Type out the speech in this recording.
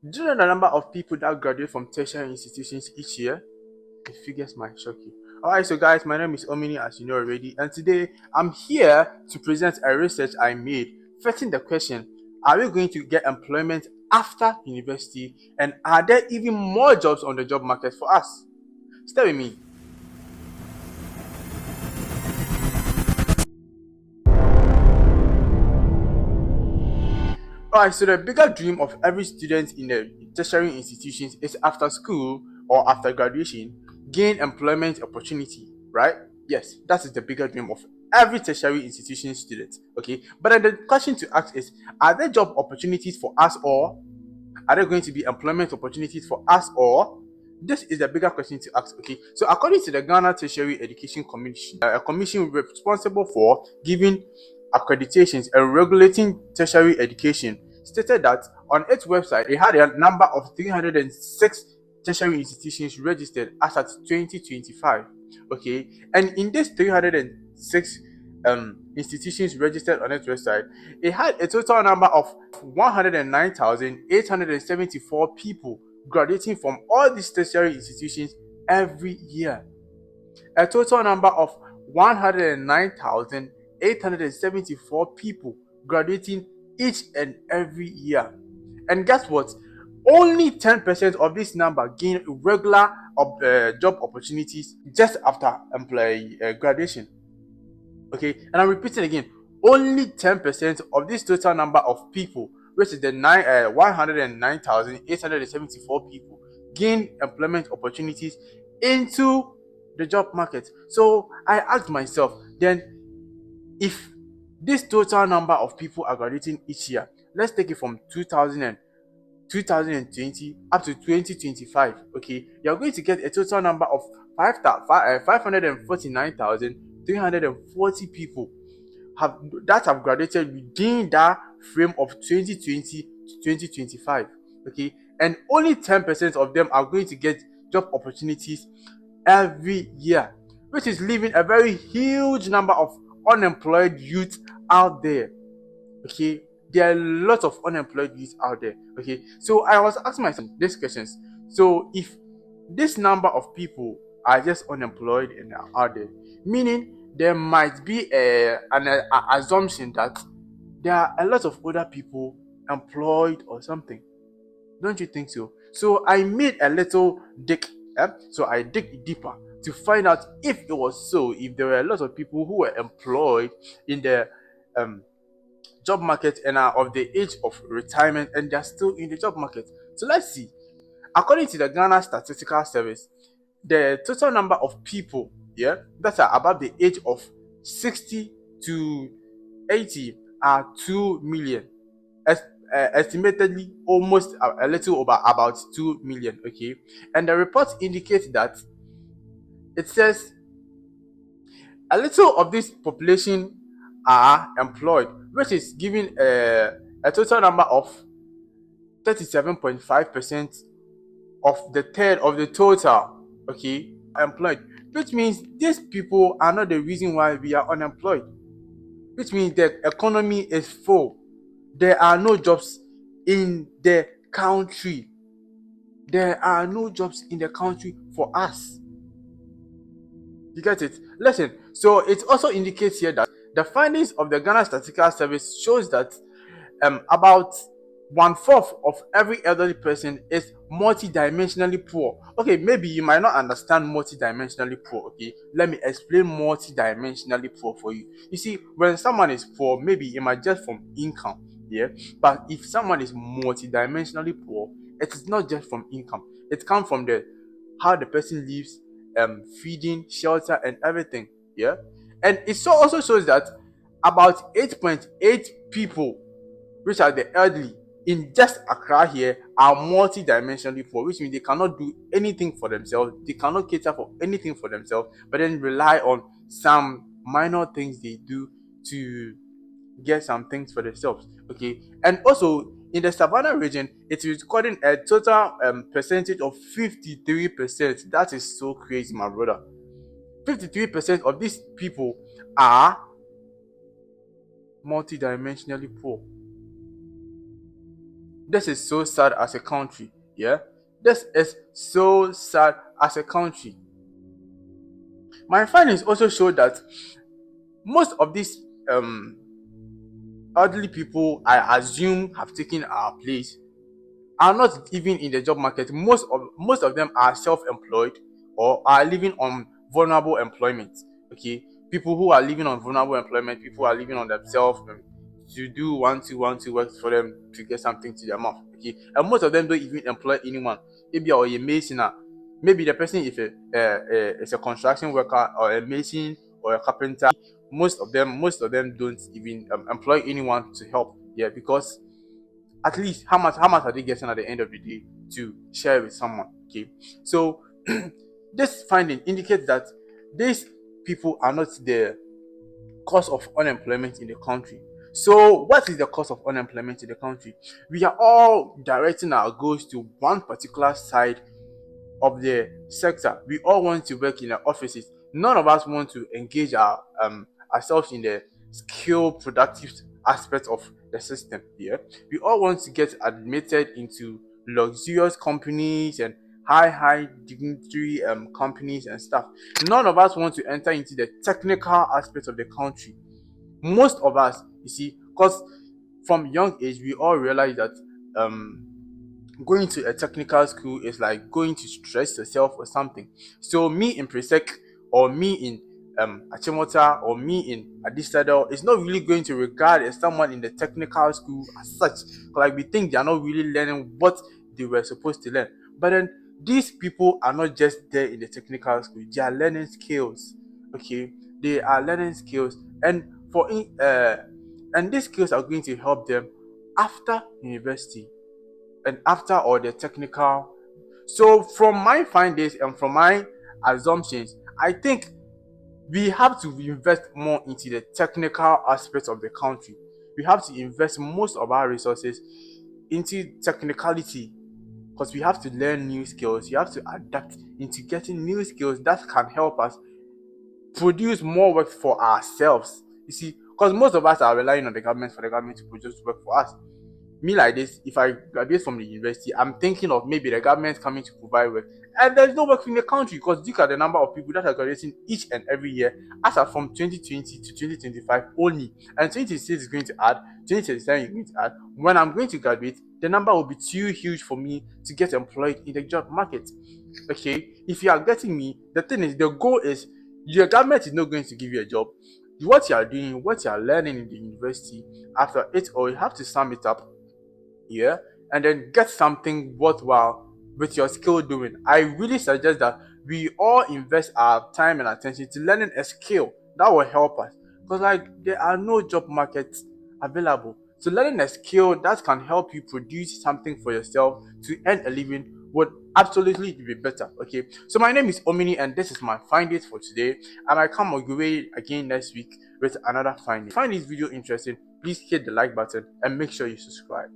Do you know the number of people that graduate from tertiary institutions each year? The figures might shock you. Alright, so guys, my name is Omini, as you know already, and today I'm here to present a research I made, fetching the question: are we going to get employment after university, and are there even more jobs on the job market for us? Stay with me. Alright, so the bigger dream of every student in the tertiary institutions is after school or after graduation, gain employment opportunity, right? Yes, that is the bigger dream of every tertiary institution student. Okay, but then the question to ask is: are there job opportunities for us, or are there going to be employment opportunities for us, or this is the bigger question to ask. Okay, so according to the Ghana Tertiary Education Commission, a commission responsible for giving accreditations and regulating tertiary education, stated that on its website it had a number of 306 tertiary institutions registered as at 2025. Okay, and in these 306 institutions registered on its website, it had a total number of 109,874 people graduating from all these tertiary institutions every year. A total number of 109,874 people graduating each and every year. And guess what? Only 10% of this number gain regular job opportunities just after employee graduation. Okay, and I'm repeating again: only 10% of this total number of people, which is the 109,874 people, gain employment opportunities into the job market. So I asked myself, then, if this total number of people are graduating each year, let's take it from 2020 up to 2025. Okay, you're going to get a total number of 549,340 people have graduated within that frame of 2020 to 2025. Okay, and only 10% of them are going to get job opportunities every year, which is leaving a very huge number of unemployed youth out there. Okay, there are lots of unemployed youth out there. Okay, so I was asking myself these questions. So if this number of people are just unemployed and are out there, meaning there might be an assumption that there are a lot of other people employed or something. Don't you think so? So I made a little dig. So I dig deeper to find out if it was so, if there were a lot of people who were employed in the um, job market and are of the age of retirement and they're still in the job market. So let's see. According to the Ghana Statistical Service, the total number of people, yeah, that are above the age of 60 to 80 are 2 million. Estimatedly almost a little over about 2 million. Okay, and the report indicates that it says a little of this population are employed, which is giving a total number of 37.5% of the third of the total. Okay, employed, which means these people are not the reason why we are unemployed, which means the economy is full. There are no jobs in the country. There are no jobs in the country for us. You get it? Listen, so it also indicates here that the findings of the Ghana Statistical Service shows that about one fourth of every elderly person is multidimensionally poor. Okay, maybe you might not understand multidimensionally poor. Okay, let me explain multidimensionally poor for you. You see, when someone is poor, maybe it might just from income, yeah. But if someone is multidimensionally poor, it is not just from income. It comes from the how the person lives, feeding, shelter, and everything. Yeah, and it also shows that about 8.8 people, which are the elderly in just Accra here, are multi-dimensionally poor, which means they cannot do anything for themselves, they cannot cater for anything for themselves, but then rely on some minor things they do to get some things for themselves. Okay, and also in the Savannah region, it is recording a total percentage of 53%. That is so crazy, my brother. 53% of these people are multidimensionally poor. This is so sad as a country. Yeah, this is so sad as a country. My findings also show that most of these elderly people, I assume, have taken our place are not even in the job market. Most of them are self-employed or are living on vulnerable employment. Okay, people who are living on vulnerable employment, people who are living on themselves, to do one two works for them to get something to their mouth. Okay, and most of them don't even employ anyone. Maybe or a mason, maybe the person is a construction worker or a mason or a carpenter. Most of them don't even employ anyone to help. Yeah, because at least how much are they getting at the end of the day to share with someone? Okay, so this finding indicates that these people are not the cause of unemployment in the country. So what is the cause of unemployment in the country? We are all directing our goals to one particular side of the sector. We all want to work in the offices. None of us want to engage ourselves in the skill productive aspect of the system here. We all want to get admitted into luxurious companies and high dignitary companies and stuff. None of us want to enter into the technical aspect of the country. Most of us, you see, because from young age we all realize that um going to a technical school is like going to stress yourself or something. So me in Presec or me in Achimota or me in Adistadel is not really going to regard as someone in the technical school as such. Like we think they are not really learning what they were supposed to learn. But then these people are not just there in the technical school, they are learning skills. Okay, they are learning skills, and and these skills are going to help them after university and after all the technical. So from my findings and from my assumptions, I think we have to invest more into the technical aspects of the country. We have to invest most of our resources into technicality because we have to learn new skills. You have to adapt into getting new skills that can help us produce more work for ourselves. You see, because most of us are relying on the government for the government to produce work for us. Me like this, if I graduate from the university, I'm thinking of maybe the government coming to provide work. And there's no work in the country because look at the number of people that are graduating each and every year, as are from 2020 to 2025 only. And 2026 is going to add, 2027 is going to add. When I'm going to graduate, the number will be too huge for me to get employed in the job market. Okay, if you are getting me, the thing is, the goal is your government is not going to give you a job. What you are doing, what you are learning in the university, after it all, you have to sum it up, yeah, and then get something worthwhile with your skill doing. I really suggest that we all invest our time and attention to learning a skill that will help us because like there are no job markets available. So learning a skill that can help you produce something for yourself to earn a living would absolutely be better. Okay, so my name is Omini and this is my findings for today. I might come your way again next week with another finding. If you find this video interesting, please hit the like button and make sure you subscribe.